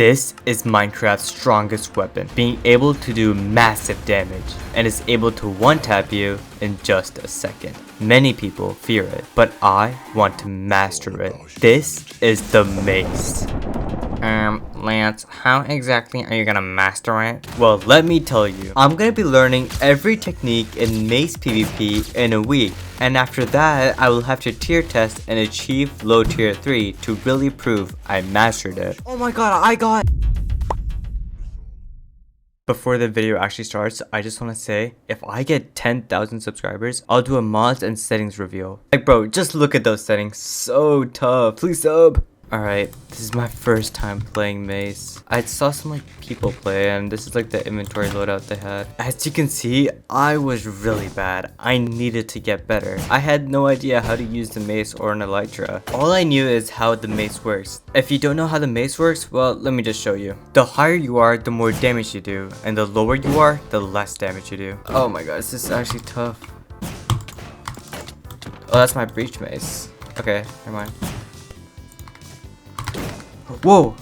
This is Minecraft's strongest weapon, being able to do massive damage, and is able to one-tap you in just a second. Many people fear it, but I want to master it. This is the Mace. Lance, how exactly are you gonna master it? Well, let me tell you. I'm gonna be learning every technique in Mace PvP in a week. And after that, I will have to tier test and achieve low tier 3 to really prove I mastered it. Oh my god, I got... Before the video actually starts, I just want to say, if I get 10,000 subscribers, I'll do a mods and settings reveal. Like bro, just look at those settings, so tough. Please sub! Alright, this is my first time playing Mace. I saw some like people play and this is like the inventory loadout they had. As you can see, I was really bad. I needed to get better. I had no idea how to use the Mace or an Elytra. All I knew is how the Mace works. If you don't know how the Mace works, well, let me just show you. The higher you are, the more damage you do. And the lower you are, the less damage you do. Oh my god, this is actually tough. Oh, that's my breach mace. Okay, never mind. Whoa!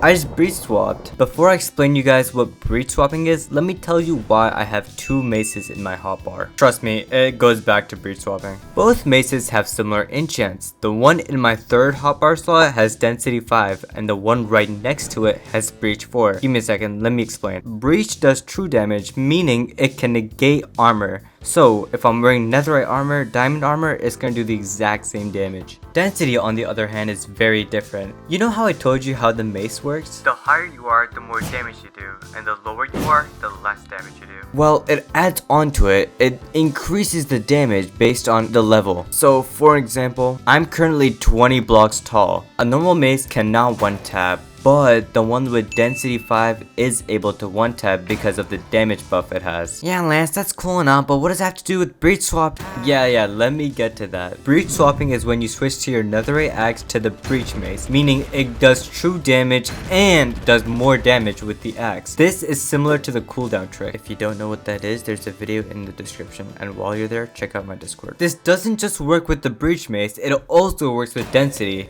I just breach swapped. Before I explain you guys what breach swapping is, let me tell you why I have two maces in my hotbar. Trust me, it goes back to breach swapping. Both maces have similar enchants. The one in my third hotbar slot has density 5 and the one right next to it has breach 4. Give me a second, let me explain. Breach does true damage, meaning it can negate armor. So, if I'm wearing netherite armor, diamond armor, it's gonna do the exact same damage. Density, on the other hand, is very different. You know how I told you how the mace works? The higher you are, the more damage you do, and the lower you are, the less damage you do. Well, it adds on to it. It increases the damage based on the level. So, for example, I'm currently 20 blocks tall. A normal mace cannot one-tap, but the one with density 5 is able to one-tap because of the damage buff it has. Yeah, Lance, that's cool enough, but what does that have to do with breach swap? Yeah, let me get to that. Breach swapping is when you switch to your netherite axe to the breach mace, meaning it does true damage and does more damage with the axe. This is similar to the cooldown trick. If you don't know what that is, there's a video in the description, and while you're there, check out my Discord. This doesn't just work with the breach mace, it also works with density.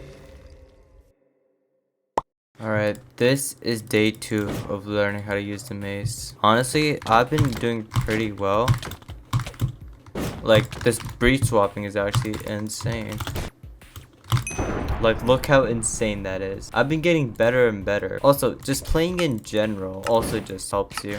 Alright, this is day 2 of learning how to use the mace. Honestly, I've been doing pretty well. Like, this breach swapping is actually insane. Like, look how insane that is. I've been getting better and better. Also, just playing in general also just helps you.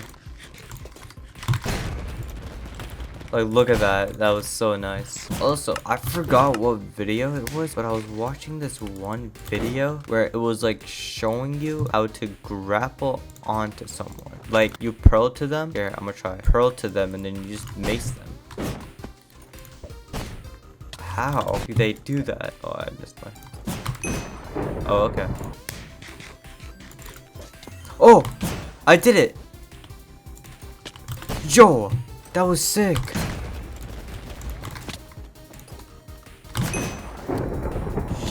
Like, look at that. That was so nice. Also, I forgot what video it was, but I was watching this one video where it was like showing you how to grapple onto someone. Like, you pearl to them. Here, I'm gonna try. Pearl to them and then you just mace them. How do they do that? Oh, I missed my... Oh, okay. Oh! I did it! Yo! That was sick!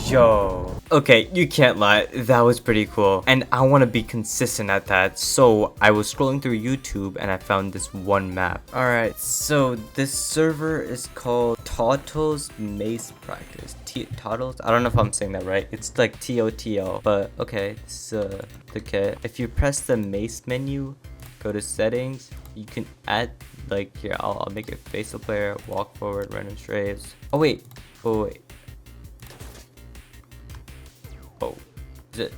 Yo. Okay, you can't lie, that was pretty cool. And I want to be consistent at that, so I was scrolling through YouTube and I found this one map. Alright, so this server is called Total's Mace Practice. Total's? I don't know if I'm saying that right. It's like TOTL, but okay, this is the kit. If you press the Mace menu, go to settings, you can add, like, here, I'll make it face the player, walk forward, random strays. Oh wait, wait. Oh, is it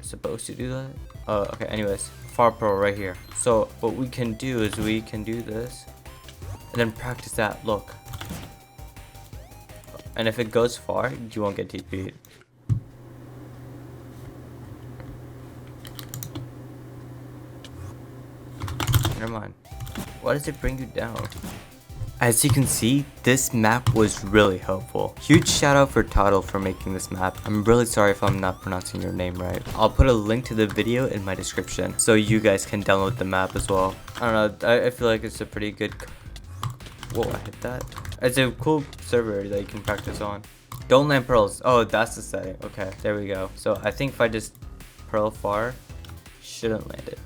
supposed to do that? Oh, okay, anyways, far pro right here. So what we can do is we can do this and then practice that, look. And if it goes far, you won't get TP'd. Never mind. Why does it bring you down? As you can see, this map was really helpful. Huge shout out for Total for making this map. I'm really sorry if I'm not pronouncing your name right. I'll put a link to the video in my description so you guys can download the map as well. I don't know, I feel like it's a pretty good... Whoa, I hit that. It's a cool server that you can practice on. Don't land pearls. Oh, that's the setting. Okay, there we go. So I think if I just pearl far, shouldn't land it.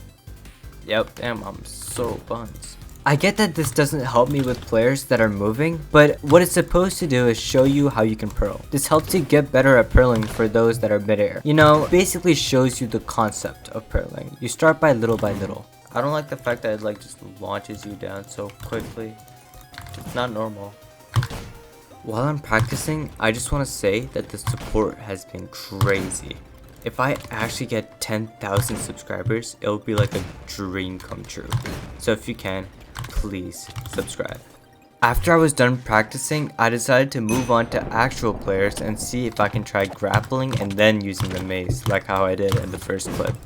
Yep, damn, I'm so buns. I get that this doesn't help me with players that are moving, but what it's supposed to do is show you how you can pearl. This helps you get better at pearling for those that are midair. You know, basically shows you the concept of pearling. You start by little. I don't like the fact that it like just launches you down so quickly. It's not normal. While I'm practicing, I just want to say that the support has been crazy. If I actually get 10,000 subscribers, it'll be like a dream come true. So if you can, please subscribe. After I was done practicing, I decided to move on to actual players and see if I can try grappling and then using the mace, like how I did in the first clip.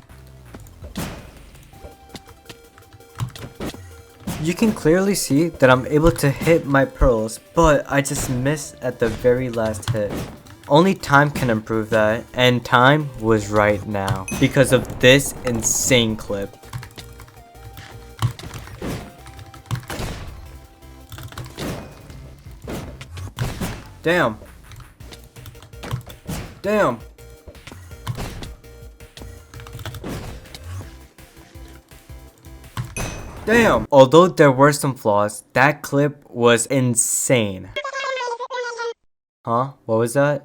You can clearly see that I'm able to hit my pearls, but I just miss at the very last hit. Only time can improve that, and time was right now because of this insane clip. Damn. Damn. Damn. Although there were some flaws, that clip was insane. Huh? What was that?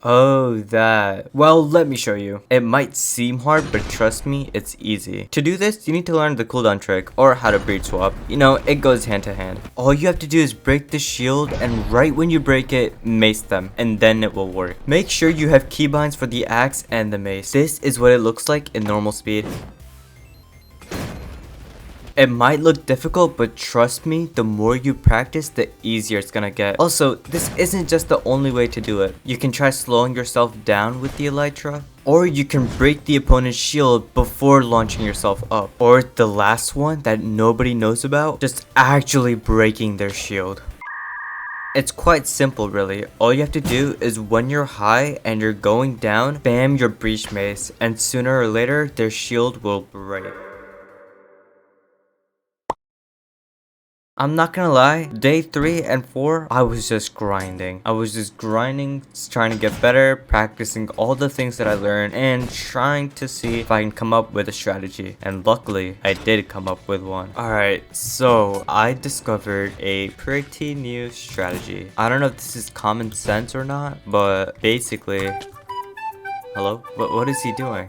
Oh, that. Well, let me show you. It might seem hard, but trust me, it's easy. To do this, you need to learn the cooldown trick, or how to breed swap. You know, it goes hand to hand. All you have to do is break the shield, and right when you break it, mace them, and then it will work. Make sure you have keybinds for the axe and the mace. This is what it looks like in normal speed. It might look difficult, but trust me, the more you practice, the easier it's gonna get. Also, this isn't just the only way to do it. You can try slowing yourself down with the elytra, or you can break the opponent's shield before launching yourself up. Or the last one that nobody knows about, just actually breaking their shield. It's quite simple really. All you have to do is when you're high and you're going down, spam your breach mace, and sooner or later, their shield will break. I'm not gonna lie, day 3 and 4, I was just grinding. Trying to get better, practicing all the things that I learned, and trying to see if I can come up with a strategy. And luckily, I did come up with one. Alright, so I discovered a pretty new strategy. I don't know if this is common sense or not, but basically... Hello? What is he doing?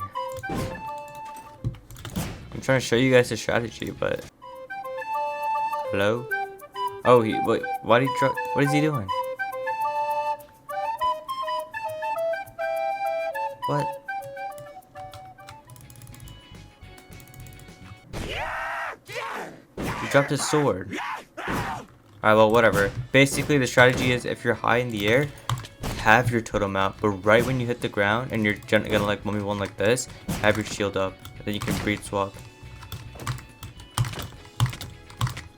I'm trying to show you guys a strategy, but... Hello? Oh, wait, why did he drop? What is he doing? What? He dropped his sword. Alright, well, whatever. Basically, the strategy is if you're high in the air, have your totem out, but right when you hit the ground and you're gonna like 1v1 like this, have your shield up. And then you can breed swap.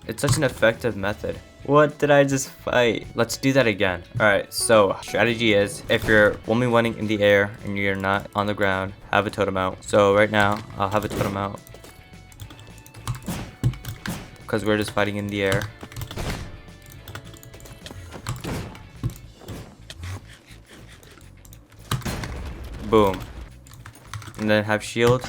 It's such an effective method. What did I just fight? Let's do that again. Alright, so strategy is if you're 1v1ing in the air and you're not on the ground, have a totem out. So right now, I'll have a totem out. Because we're just fighting in the air. Boom. And then have shield.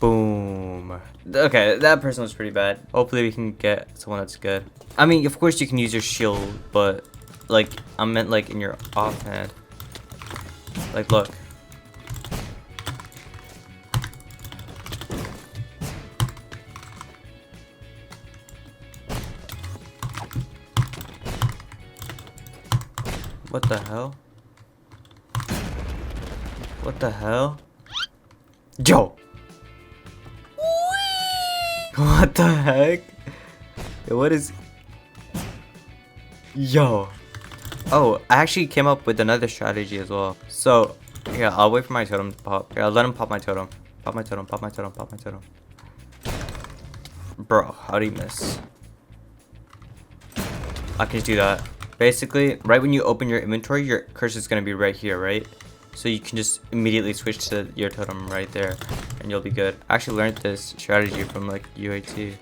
Boom. Okay, that person was pretty bad. Hopefully we can get someone that's good. I mean, of course you can use your shield, but like, I meant like in your offhand. Like, look. What the hell? What the hell? Yo! What the heck? What is... Yo. Oh, I actually came up with another strategy as well. So, yeah, I'll wait for my totem to pop. Yeah, I'll let him pop my totem. Pop my totem, pop my totem, pop my totem. Bro, how'd he miss? I can just do that. Basically, right when you open your inventory, your cursor is going to be right here, right? So you can just immediately switch to your totem right there, and you'll be good. I actually learned this strategy from like UAT.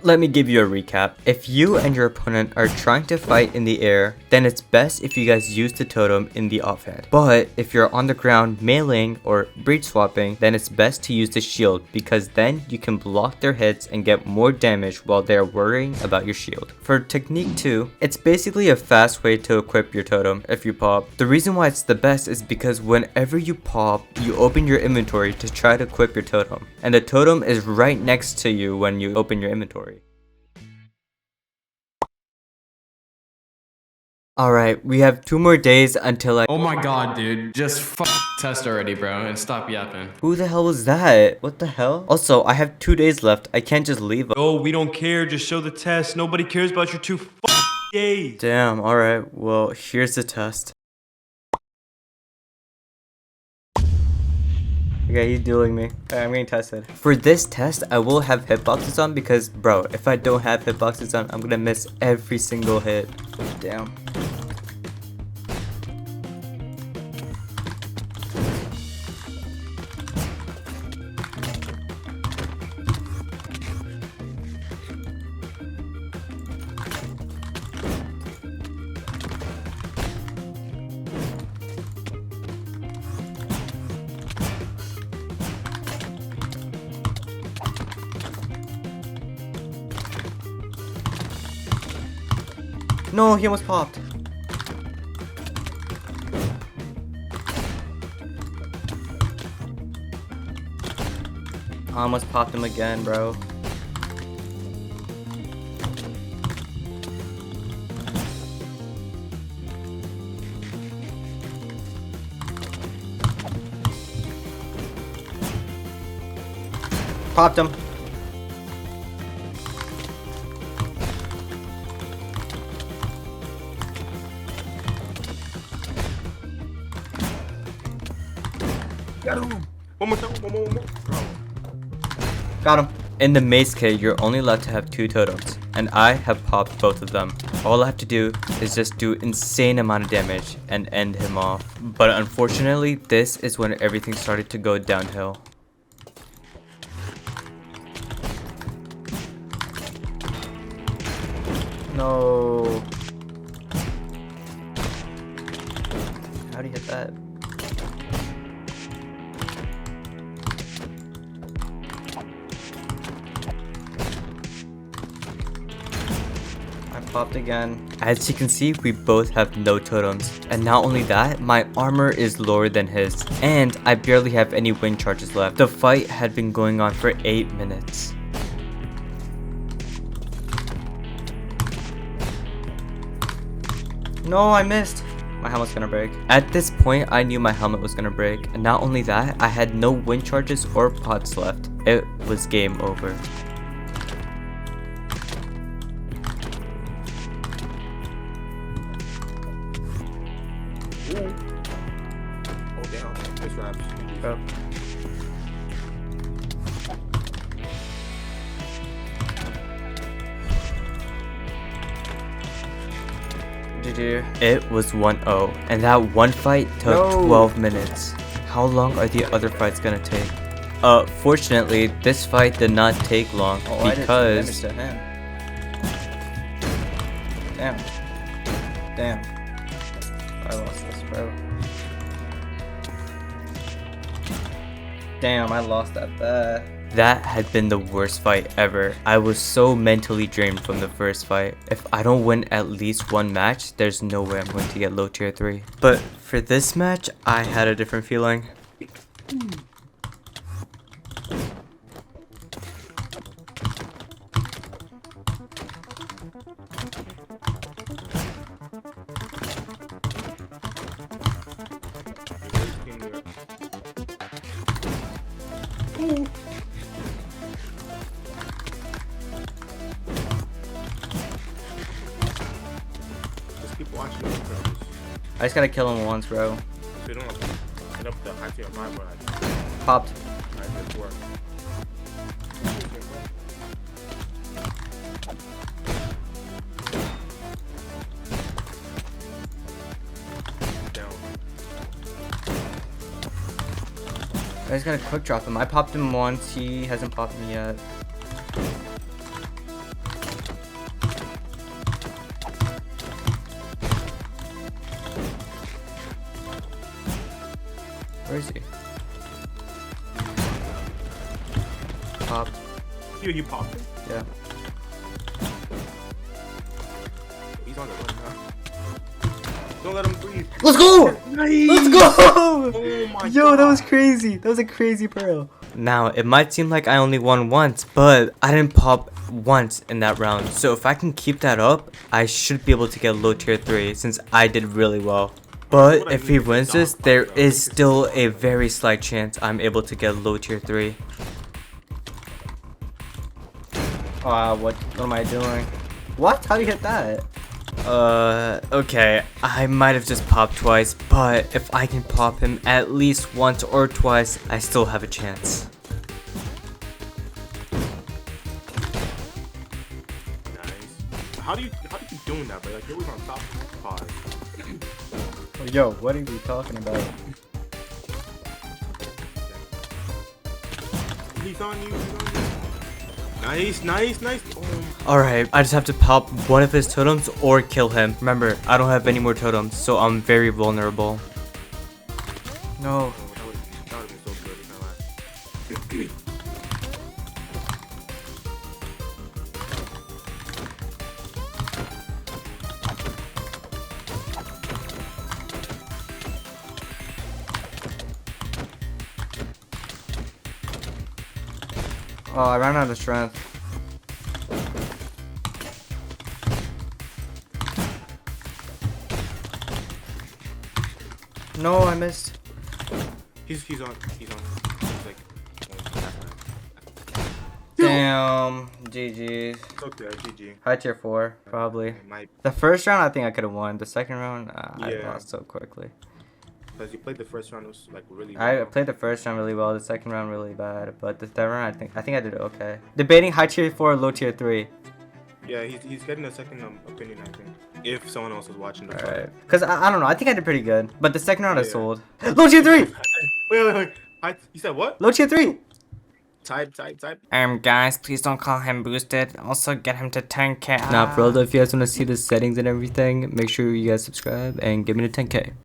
Let me give you a recap. If you and your opponent are trying to fight in the air, then it's best if you guys use the totem in the offhand. But if you're on the ground meleeing or breach swapping, then it's best to use the shield, because then you can block their hits and get more damage while they're worrying about your shield. For technique 2, it's basically a fast way to equip your totem if you pop. The reason why it's the best is because whenever you pop, you open your inventory to try to equip your totem, and the totem is right next to you when you open your inventory. Alright, we have 2 more days until I— Oh my god, dude. Just test already, bro, and stop yapping. Who the hell was that? What the hell? Also, I have 2 days left. I can't just leave. Oh, we don't care. Just show the test. Nobody cares about your 2 days. Damn, alright. Well, here's the test. Okay, he's dueling me. Okay, I'm getting tested. For this test, I will have hitboxes on because, bro, if I don't have hitboxes on, I'm gonna miss every single hit. Damn. No, he almost popped. I almost popped him again, bro. Popped him. Got him. One more. Bro. Got him. In the mace kit, you're only allowed to have 2 totems, and I have popped both of them. All I have to do is just do insane amount of damage and end him off. But unfortunately, this is when everything started to go downhill. No. How do you hit that? Popped again. As you can see, we both have no totems, and not only that, my armor is lower than his, and I barely have any wind charges left. The fight had been going on for 8 minutes. No, I missed. My helmet's gonna break. At this point, I knew my helmet was gonna break, and not only that, I had no wind charges or pots left. It was game over. Oh, damn. Nice raps. Bro. GG. It was 1-0, and that one fight took 12 minutes. How long are the other fights gonna take? Fortunately, this fight did not take long because— Damn. I lost this, bro. Damn, I lost at that. That had been the worst fight ever. I was so mentally drained from the first fight. If I don't win at least 1 match, there's no way I'm going to get low tier 3. But for this match, I had a different feeling. Just keep watching those bros. I just gotta kill him once, bro. They don't hit up the high tier of my bro. Popped. Alright, good work. Down. I just gotta quick drop him. I popped him once. He hasn't popped me yet. Where is he? Pop. You popped him? Yeah. He's on the run now. Don't let him breathe. Let's go! Nice. Let's go! Oh my Yo, god. that was crazy. That was a crazy pearl. Now, it might seem like I only won once, but I didn't pop once in that round. So if I can keep that up, I should be able to get low tier 3 since I did really well. But if he wins this, there is still a very slight chance I'm able to get low tier 3. What am I doing? What? How do you hit that? Okay, I might have just popped twice, but if I can pop him at least once or twice, I still have a chance. Nice. How do you keep doing that, bro? Like you're always on top of the pod. Yo, what are you talking about? He's on you, he's on you. Nice, nice, nice. Oh. Alright, I just have to pop one of his totems or kill him. Remember, I don't have any more totems, so I'm very vulnerable. No. Oh, that would have been so good if I last. Oh, I ran out of strength. No, I missed. He's on. He's like, damn, GG. it's okay, GG. High tier 4, probably. It might, The first round, I think I could have won. The second round, I Yeah. lost so quickly. because you played the first round, it was like really I well. played the first round really well, the second round really bad, but the third round, I think I did okay. Debating high tier 4, low tier 3. Yeah, he's getting a second opinion, I think. If someone else is watching the Alright. Because I don't know, I think I did pretty good. But the second round I Yeah. sold. Low tier 3! Wait. You said what? Low tier 3! Type. Guys, please don't call him boosted. Also, get him to 10k. Nah, for real though, if you guys want to see the settings and everything, make sure you guys subscribe and get me to 10k.